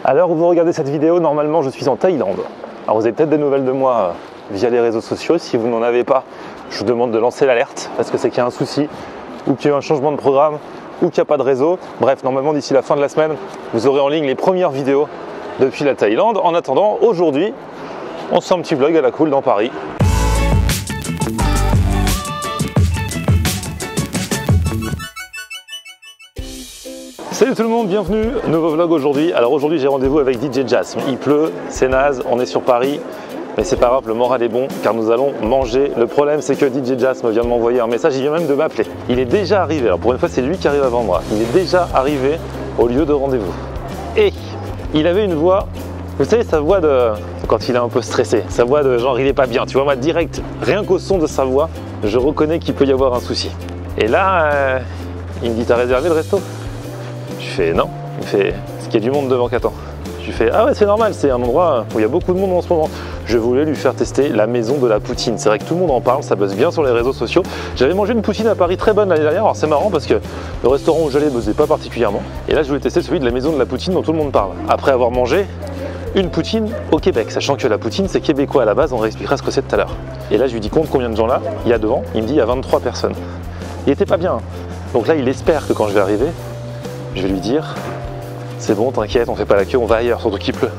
À l'heure où vous regardez cette vidéo, normalement je suis en Thaïlande. Alors vous avez peut-être des nouvelles de moi via les réseaux sociaux. Si vous n'en avez pas, je vous demande de lancer l'alerte parce que c'est qu'il y a un souci ou qu'il y a eu un changement de programme ou qu'il n'y a pas de réseau. Bref, normalement d'ici la fin de la semaine, vous aurez en ligne les premières vidéos depuis la Thaïlande. En attendant, aujourd'hui, on se fait un petit vlog à la cool dans Paris. Salut tout le monde, bienvenue, nouveau vlog aujourd'hui. Alors aujourd'hui j'ai rendez-vous avec DJ Jasm. Il pleut, c'est naze, on est sur Paris, mais c'est pas grave, le moral est bon car nous allons manger. Le problème c'est que DJ Jasm vient de m'envoyer un message, il vient même de m'appeler. Il est déjà arrivé, alors pour une fois c'est lui qui arrive avant moi. Il est déjà arrivé au lieu de rendez-vous. Et il avait une voix, vous savez sa voix de... quand il est un peu stressé, sa voix de genre il est pas bien. Tu vois moi direct, rien qu'au son de sa voix, je reconnais qu'il peut y avoir un souci. Et là, il me dit t'as réservé le resto ? Je fais non, il me fait est-ce qu'il y a du monde devant qu'attends. Je lui fais ah ouais c'est normal, c'est un endroit où il y a beaucoup de monde en ce moment. Je voulais lui faire tester la maison de la poutine. C'est vrai que tout le monde en parle, ça buzz bien sur les réseaux sociaux. J'avais mangé une poutine à Paris très bonne l'année dernière, alors c'est marrant parce que le restaurant où j'allais buzzait pas particulièrement. Et là je voulais tester celui de la maison de la poutine dont tout le monde parle. Après avoir mangé une poutine au Québec, sachant que la poutine c'est québécois à la base, on réexpliquera ce que c'est tout à l'heure. Et là je lui dis compte combien de gens là il y a devant, il me dit il y a 23 personnes. Il était pas bien. Donc là il espère que quand je vais arriver, je vais lui dire c'est bon, t'inquiète, on fait pas la queue, on va ailleurs, surtout qu'il pleut.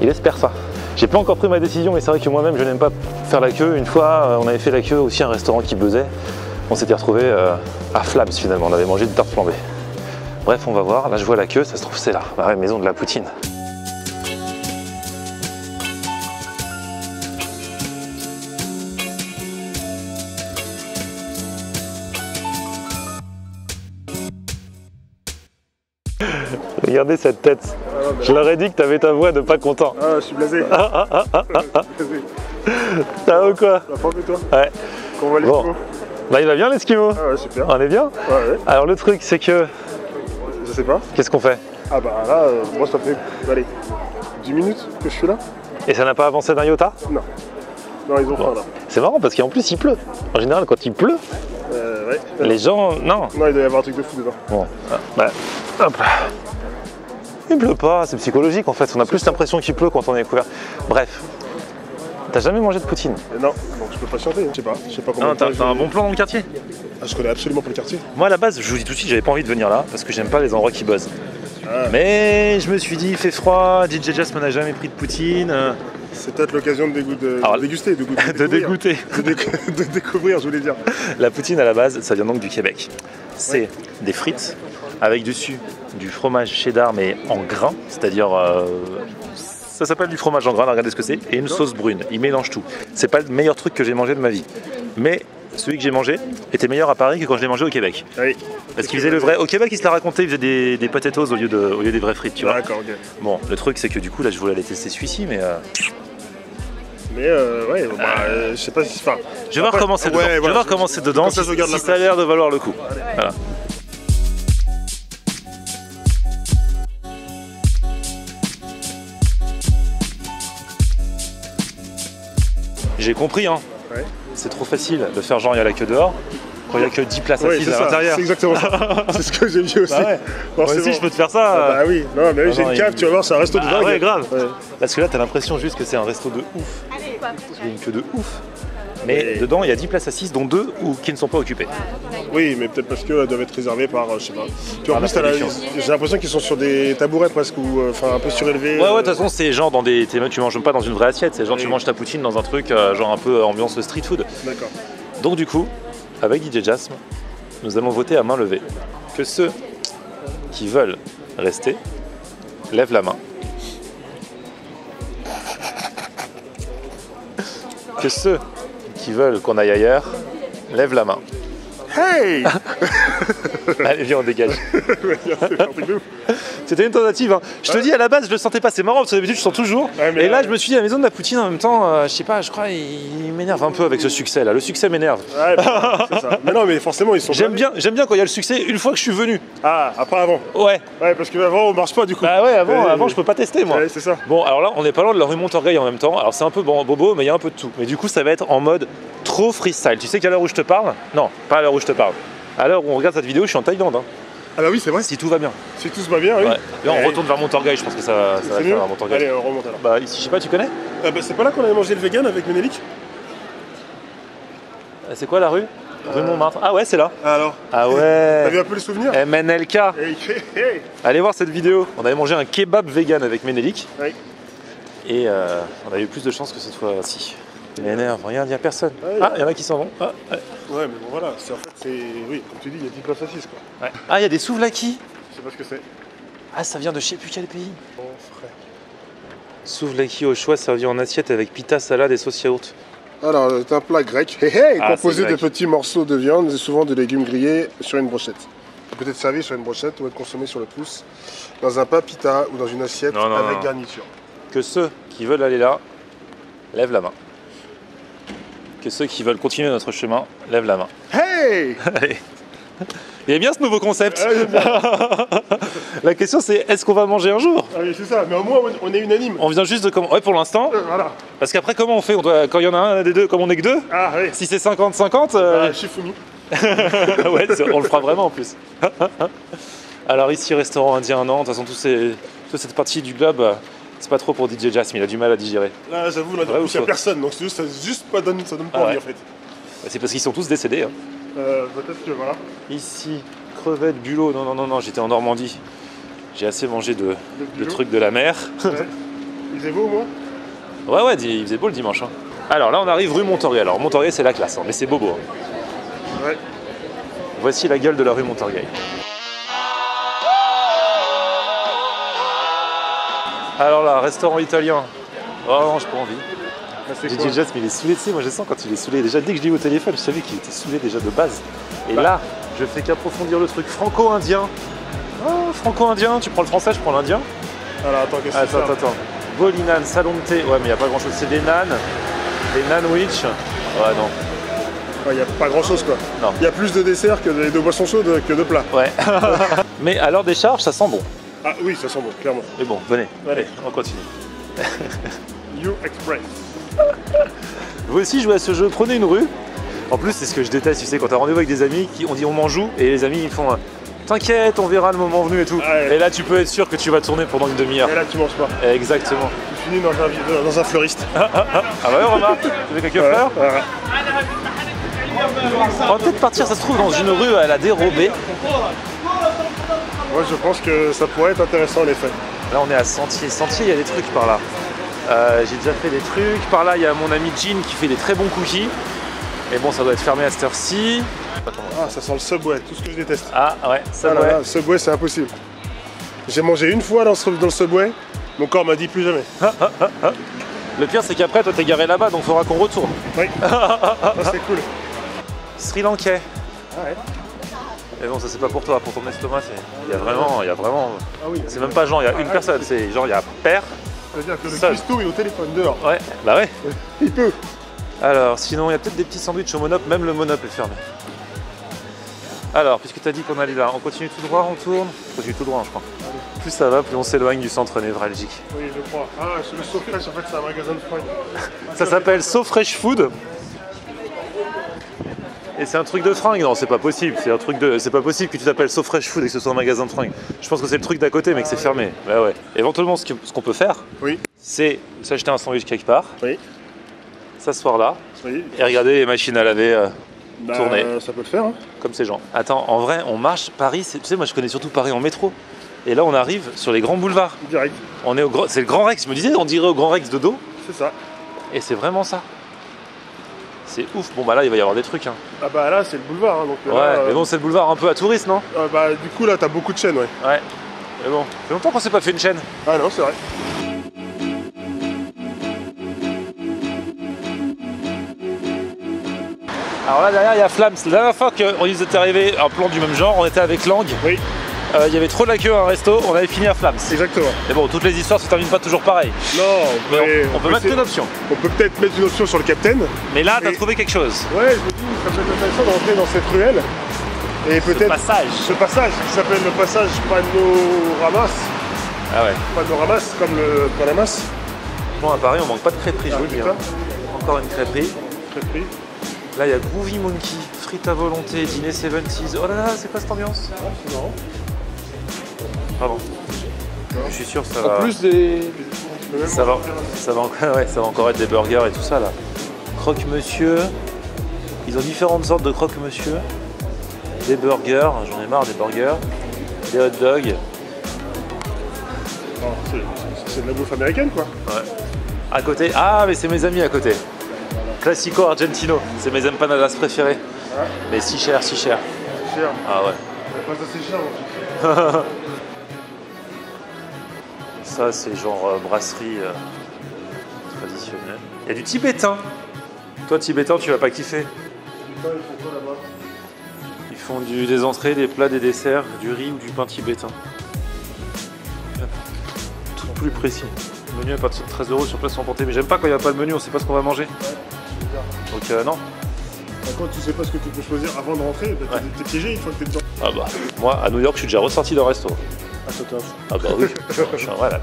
Il espère ça. J'ai pas encore pris ma décision, mais c'est vrai que moi-même je n'aime pas faire la queue. Une fois, on avait fait la queue aussi à un restaurant qui buzzait. On s'était retrouvé à Flams finalement, on avait mangé une tarte flambée. Bref, on va voir. Là, je vois la queue, ça se trouve c'est là. Bah ouais, maison de la poutine. Regardez cette tête. Je leur ai dit que t'avais ta voix de pas content. Ah, je suis blasé. Ça va ou quoi? La forme de toi? Ouais. Comment va l'esquimau? Bon. Bah il va bien l'esquimau. Ah ouais, super. On est bien? Ouais. Alors le truc c'est que... Je sais pas. Qu'est-ce qu'on fait? Ah bah là, moi ça fait, allez, 10 minutes que je suis là. Et ça n'a pas avancé d'un iota? Non. Non, ils ont faim là. C'est marrant parce qu'en plus il pleut. En général quand il pleut, ouais. les gens... Non. Non, il doit y avoir un truc de fou dedans. Bon. Bah, hop là. Il pleut pas, c'est psychologique en fait, on a plus l'impression qu'il pleut quand on est couvert. Bref, t'as jamais mangé de poutine? Non, donc je peux pas chanter, je sais pas comment. Non, t'as un bon plan dans le quartier? Ah, je connais absolument pas le quartier. Moi à la base, je vous dis tout de suite, j'avais pas envie de venir là parce que j'aime pas les endroits qui buzzent. Ah. Mais je me suis dit, il fait froid, DJ Jasm n'a jamais pris de poutine. C'est peut-être l'occasion de déguster, de découvrir, je voulais dire. La poutine à la base, ça vient donc du Québec. C'est des frites avec dessus du fromage cheddar mais en grains, c'est-à-dire ça s'appelle du fromage en grains, regardez ce que c'est, et une sauce brune. Ils mélangent tout. C'est pas le meilleur truc que j'ai mangé de ma vie, mais celui que j'ai mangé était meilleur à Paris que quand je l'ai mangé au Québec. Oui. Parce qu'ils faisaient le vrai. Au Québec, ils se la racontaient, ils faisaient des potatoes au lieu des vraies frites, tu vois. D'accord, ok. Bon, le truc c'est que du coup là, je voulais aller tester celui-ci, mais. Ouais, je sais pas si. Enfin, je vais voir comment c'est dedans. Ouais, je vais voir comment c'est dedans. Si ça a l'air de valoir le coup. Voilà. J'ai compris, hein. Ouais. C'est trop facile de faire genre il y a la queue dehors quand il n'y a que 10 places assises à l'intérieur. C'est exactement ça. C'est ce que j'ai vu aussi. Bah ouais. Moi aussi je peux te faire ça. Ah bah oui, non mais j'ai une cave, tu vas voir, c'est un resto de dingue. Ouais, grave. Ouais. Parce que là t'as l'impression juste que c'est un resto de ouf. Il y a une queue de ouf. Mais dedans il y a 10 places assises dont 2 qui ne sont pas occupées. Oui, mais peut-être parce qu'elles doivent être réservées par, je sais pas. Tu vois, en plus j'ai l'impression qu'ils sont sur des tabourets presque, ou enfin un peu surélevés. Ouais, de toute façon c'est genre dans des... Tu manges pas dans une vraie assiette, c'est genre tu manges ta poutine dans un truc genre un peu ambiance street food. D'accord. Donc du coup, avec DJ Jasm, nous allons voter à main levée. Que ceux qui veulent rester lèvent la main. Que ceux qui veulent qu'on aille ailleurs lèvent la main. Hey. Allez viens on dégage. C'était une tentative hein. Je te dis à la base je le sentais pas, c'est marrant parce que d'habitude je sens toujours. Et là je me suis dit à la maison de la poutine en même temps, je sais pas, je crois il m'énerve un peu avec ce succès là. Le succès m'énerve. Ouais, c'est ça. Mais non mais forcément ils sont. J'aime bien quand il y a le succès une fois que je suis venu. Ah, après avant. Ouais. Ouais parce que avant on marche pas du coup. Bah ouais avant je peux pas tester moi. Ouais c'est ça. Bon alors là on est pas loin de la rue Montorgueil en même temps. Alors c'est un peu bobo mais il y a un peu de tout. Mais du coup ça va être en mode trop freestyle. Tu sais qu'à l'heure où je te parle, non pas à l'heure où je te parle. À l'heure où on regarde cette vidéo je suis en Thaïlande hein. Ah bah oui, c'est vrai. Si tout va bien. Si tout se va bien, oui. Ouais. Là, on retourne vers Montorgueil, je pense que ça va C'est faire mieux. vers Montorgueil. Allez, on remonte alors. Bah, ici, je sais pas, tu connais? Bah, c'est pas là qu'on avait mangé le vegan avec Ménélique? C'est quoi la rue? Rue Montmartre. Ah ouais, c'est là. Alors? Ah ouais. T'as vu un peu les souvenirs? MNLK. Hey. Allez voir cette vidéo. On avait mangé un kebab vegan avec Ménélique. Oui. Et on a eu plus de chance que cette fois-ci. Mais énerve, regarde, il n'y a personne. Ouais, Ah, il y en a qui s'en vont. Ah, ouais. Ouais, mais bon voilà, c'est en fait, c'est. Oui, comme tu dis, il y a 10 plats saucisses quoi. Ouais. Ah, il y a des souvlaki. Je sais pas ce que c'est. Ah, ça vient de je sais plus quel pays. Bon, frère. Souvlaki au choix servi en assiette avec pita, salade et sauce yaourt. Alors, c'est un plat grec, Ah, composé c'est de grec. petits morceaux de viande et souvent de légumes grillés sur une brochette. Il peut être servi sur une brochette ou être consommé sur le pouce, dans un pain pita ou dans une assiette Non, non, avec non. garniture. Que ceux qui veulent aller là, lèvent la main. Que ceux qui veulent continuer notre chemin, lèvent la main. Hey. Allez. Il y a bien ce nouveau concept. Ah, j'aime bien. La question c'est est-ce qu'on va manger un jour? Ah oui, c'est ça, mais au moins on est unanime. On vient juste de comment? Ouais, pour l'instant. Voilà. Parce qu'après, comment on fait? Quand il y en a un des deux, comme on est que deux, Ah oui. si c'est 50-50, Shifumi. ouais, on le fera vraiment en plus. Alors ici, restaurant indien Nantes, de toute façon, toute cette partie du globe, c'est pas trop pour DJ Jazz, mais il a du mal à digérer. Là, j'avoue, là, Vrai il ou n'y a faux? personne, donc ça donne pas Ah envie ouais. en fait. C'est parce qu'ils sont tous décédés. Hein. Peut-être que voilà. Ici, crevettes, bulot, non, j'étais en Normandie. J'ai assez mangé de bulot. trucs de la mer. Ouais. Il faisait beau au moins? Ouais, il faisait beau le dimanche. Hein. Alors là, on arrive rue Montorgueil. Alors Montorgueil, c'est la classe, hein, mais c'est bobo. Hein. Ouais. Voici la gueule de la rue Montorgueil. Alors là, restaurant italien. Oh non, j'ai pas envie. Bah, c'est quoi? DJ Jazz, mais il est saoulé, tu sais, moi je sens quand il est saoulé. Déjà, dès que je l'ai eu au téléphone, je savais qu'il était saoulé déjà de base. Et là, je fais qu'approfondir le truc franco-indien. Oh, franco-indien, tu prends le français, je prends l'indien. Alors attends, qu'est-ce que c'est ça? Attends. Bolinan, salon de thé. Ouais, mais il n'y a pas grand chose. C'est des nanes, des nanwich. Ouais, non. Il n'y a pas grand chose quoi. Non. Il y a plus de desserts que de boissons chaudes que de plats. Ouais. Mais à l'heure des charges, ça sent bon. Ah oui, ça sent bon, clairement. Mais bon, venez. Allez. Allez, on continue. You Express. Vous aussi jouez à ce jeu, prenez une rue. En plus, c'est ce que je déteste, tu sais, quand t'as rendez-vous avec des amis, on dit on m'en joue, et les amis ils font t'inquiète, on verra le moment venu et tout. Ouais. Et là, tu peux être sûr que tu vas tourner pendant une demi-heure. Et là, tu manges pas. Exactement. Tu finis dans un fleuriste. Ah ouais, Romain, tu veux quelques fleurs? Voilà. On va peut-être partir, ça se trouve, dans une rue à la dérobée. Moi, je pense que ça pourrait être intéressant en effet. Là, on est à Sentier. Sentier, il y a des trucs par là. J'ai déjà fait des trucs. Par là, il y a mon ami Jean qui fait des très bons cookies. Mais bon, ça doit être fermé à cette heure-ci. Ah, ça sent le Subway, tout ce que je déteste. Ah ouais, ça Ah là ouais. là, Subway, c'est impossible. J'ai mangé une fois dans le Subway, mon corps m'a dit plus jamais. Le pire, c'est qu'après, toi, t'es garé là-bas, donc faudra qu'on retourne. Oui. Ah, c'est cool. Sri Lankais. Ah ouais. Mais bon, ça c'est pas pour toi, pour ton estomac, il y a vraiment. Ah oui. C'est même pas genre, il y a une personne, c'est genre, il y a père. C'est-à-dire que le Seul. cuistot est au téléphone dehors. Ouais, bah ouais. Il peut. Alors, sinon, il y a peut-être des petits sandwichs au Monop, même le Monop est fermé. Alors, puisque tu as dit qu'on allait là, on continue tout droit, on tourne? On continue tout droit, je crois. Plus ça va, plus on s'éloigne du centre névralgique. Oui, je crois. Ah, le SoFresh, en fait, c'est un magasin de fringues. Ça s'appelle So Fresh Food. Et c'est un truc de fringues? Non, c'est pas possible. C'est pas possible que tu t'appelles So Fresh Food et que ce soit un magasin de fringues. Je pense que c'est le truc d'à côté, mais que c'est fermé. Bah ouais. Éventuellement, ce qu'on peut faire, Oui, c'est s'acheter un sandwich quelque part, oui, s'asseoir là oui. et regarder les machines à laver Bah, tourner. ça peut le faire. Hein. Comme ces gens. Attends, en vrai, on marche. Paris, tu sais, moi je connais surtout Paris en métro. Et là, on arrive sur les grands boulevards. Direct. C'est le Grand Rex. Je me disais, on dirait au Grand Rex de dos. C'est ça. Et c'est vraiment ça. C'est ouf. Bon, bah là, il va y avoir des trucs. Hein. Ah bah là, c'est le boulevard. Hein, donc, Ouais, là, mais bon, c'est le boulevard un peu à touristes, non? bah du coup, là, t'as beaucoup de chaînes, ouais. Ouais. Mais bon, ça fait longtemps qu'on s'est pas fait une chaîne. Ah non, c'est vrai. Alors là, derrière, il y a Flams. La dernière fois qu'on nous était arrivé un plan du même genre, on était avec Lang. Oui, Il y avait trop la queue à un resto, on avait fini à Flams. exactement. Mais bon, toutes les histoires se terminent pas toujours pareil. Non, Mais on peut mettre essayer- une option. On peut peut-être mettre une option sur le Captain. Mais là, t'as Mais- trouvé quelque chose. Ouais, je me dis, ça peut être intéressant d'entrer dans cette ruelle. Et peut-être Passage. ce passage qui s'appelle le passage Panoramas. Ah ouais. Panoramas, comme le Panamas. Bon, à Paris, on manque pas de crêperie, je Ah, vous le dis. putain. Hein. Encore une crêperie. Très pris. Là, il y a Groovy Monkey, frites à volonté, dîner 70s. Oh là là, c'est quoi cette ambiance? Ah, c'est marrant. Pardon. Je suis sûr que ça En va. plus des. Ça va encore être des burgers et tout ça là. Croque-monsieur. Ils ont différentes sortes de croque-monsieur. Des burgers, j'en ai marre des burgers. Des hot dogs. C'est de la bouffe américaine quoi. Ouais. À côté. Ah mais c'est mes amis à côté. Classico Argentino. C'est mes empanadas préférés. Ouais. Mais si cher, si cher. C'est cher. Ah ouais. Pas assez cher. Ça c'est genre brasserie traditionnelle. Il y a du tibétain. Toi tibétain tu vas pas kiffer. Ils font quoi là-bas? Ils font des entrées, des plats, des desserts, du riz ou du pain tibétain. Tout plus précis. Le menu à partir de 13 € sur place emporté. Mais j'aime pas quand il n'y a pas le menu, on sait pas ce qu'on va manger. Ouais, Donc non. Quand tu sais pas ce que tu peux choisir avant de rentrer, bah, t'es piégé une fois que t'es dedans. Ah bah, moi à New York je suis déjà ressorti d'un resto. Ah, c'est top. Ah bah oui, je suis un malade.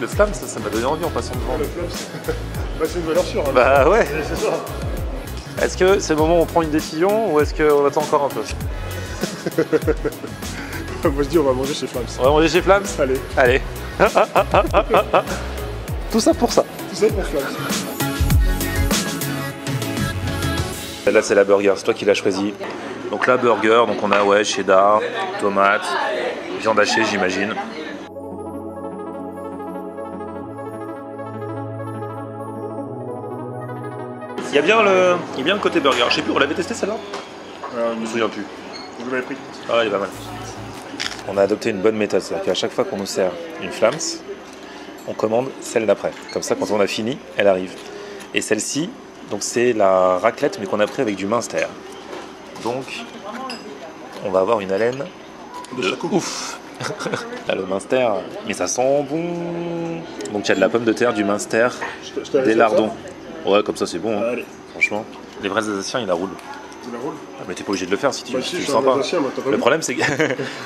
Le flamme, ça m'a donné envie en passant devant. Le flop, bah, c'est une valeur sûre. Hein. Bah ouais. C'est ça. Est-ce que c'est le moment où on prend une décision ou est-ce qu'on attend encore un peu? Moi je dis on va manger chez Flams. On va manger chez Flams? Allez. Allez. Tout ça pour ça. Tout ça pour Flams. Là c'est la burger, c'est toi qui l'as choisi. Donc la burger, donc on a cheddar, tomate, viande hachée j'imagine. Il y a bien le côté burger. Je sais plus, on l'avait testé celle-là? Je me souviens plus. Vous l'avez pris? Ah, elle est pas mal. On a adopté une bonne méthode, c'est-à-dire qu'à chaque fois qu'on nous sert une Flams, on commande celle d'après. Comme ça, quand on a fini, elle arrive. Et celle-ci, donc c'est la raclette, mais qu'on a pris avec du Munster. Donc, on va avoir une haleine de ouf. Là, le Munster, mais ça sent bon. Donc il y a de la pomme de terre, du Munster, des lardons. Ouais, comme ça c'est bon. Hein. Franchement, les vrais Alsaciens, ils la roulent. Tu la roules? Ah, mais t'es pas obligé de le faire si tu, bah, si si, tu le je sens pas. Alsacien, moi, Le problème, c'est que...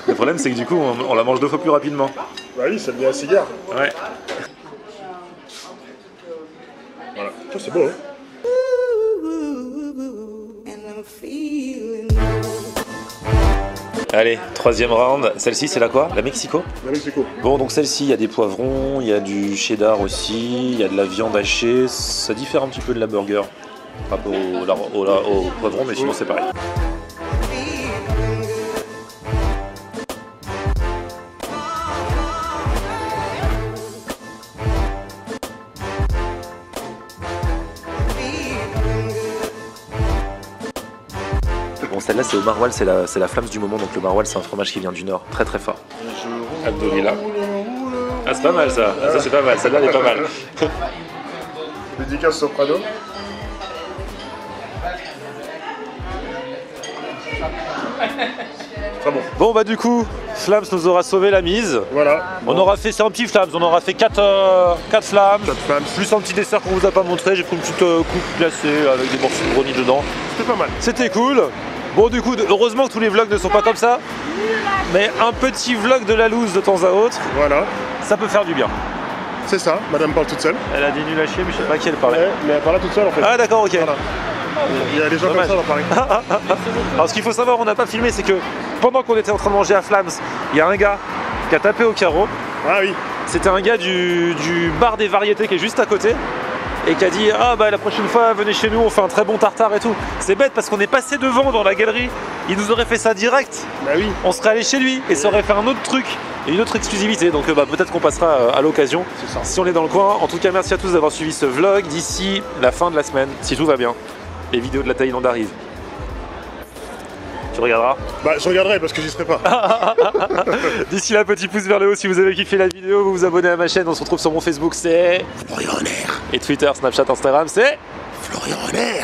le problème, c'est que du coup, on la mange 2 fois plus rapidement. Bah oui, ça devient un cigare. Ouais. Voilà. Ça, c'est bon, hein. Allez, troisième round. Celle-ci, c'est la quoi? La Mexico? La Mexico. Bon, donc celle-ci, il y a des poivrons, il y a du cheddar aussi, il y a de la viande hachée. Ça diffère un petit peu de la burger par rapport au poivron, mais sinon c'est pareil. Bon, celle-là c'est au maroilles, c'est la Flams du moment, donc le maroilles c'est un fromage qui vient du nord, très très fort. Abdourillah. Ah c'est pas mal ça, ça c'est pas mal, celle-là elle est pas mal. Dédicace Soprano. Très bon. Bon bah du coup, Flams nous aura sauvé la mise. Voilà. On aura fait, c'est un petit Flams, on aura fait 4 Flams, 4 Flams. plus un petit dessert qu'on vous a pas montré. J'ai pris une petite coupe glacée avec des morceaux de brownie dedans. C'était pas mal. C'était cool. Bon du coup, heureusement que tous les vlogs ne sont pas comme ça. Mais un petit vlog de la loose de temps à autre, Voilà. ça peut faire du bien. C'est ça, madame parle toute seule. Elle a des nuls à chier, mais je sais pas à qui elle parlait. Ouais, mais elle parle toute seule en fait. Ah d'accord, ok. Voilà. Il y a des gens Dommage. comme ça dans Paris. Alors ce qu'il faut savoir, on n'a pas filmé, c'est que pendant qu'on était en train de manger à Flams, il y a un gars qui a tapé au carreau. Ah oui. C'était un gars du bar des variétés qui est juste à côté et qui a dit ah bah la prochaine fois venez chez nous, on fait un très bon tartare et tout. C'est bête parce qu'on est passé devant dans la galerie, il nous aurait fait ça direct. Bah oui. On serait allé chez lui et ça aurait fait un autre truc et une autre exclusivité, donc bah, peut-être qu'on passera à l'occasion si on est dans le coin. En tout cas merci à tous d'avoir suivi ce vlog d'ici la fin de la semaine, si tout va bien. Les vidéos de la Thaïlande arrivent. Tu regarderas? Bah je regarderai parce que j'y serai pas. D'ici là, petit pouce vers le haut si vous avez kiffé la vidéo, vous vous abonnez à ma chaîne, on se retrouve sur mon Facebook, c'est Florian Honner. Et Twitter, Snapchat, Instagram, c'est Florian Honner.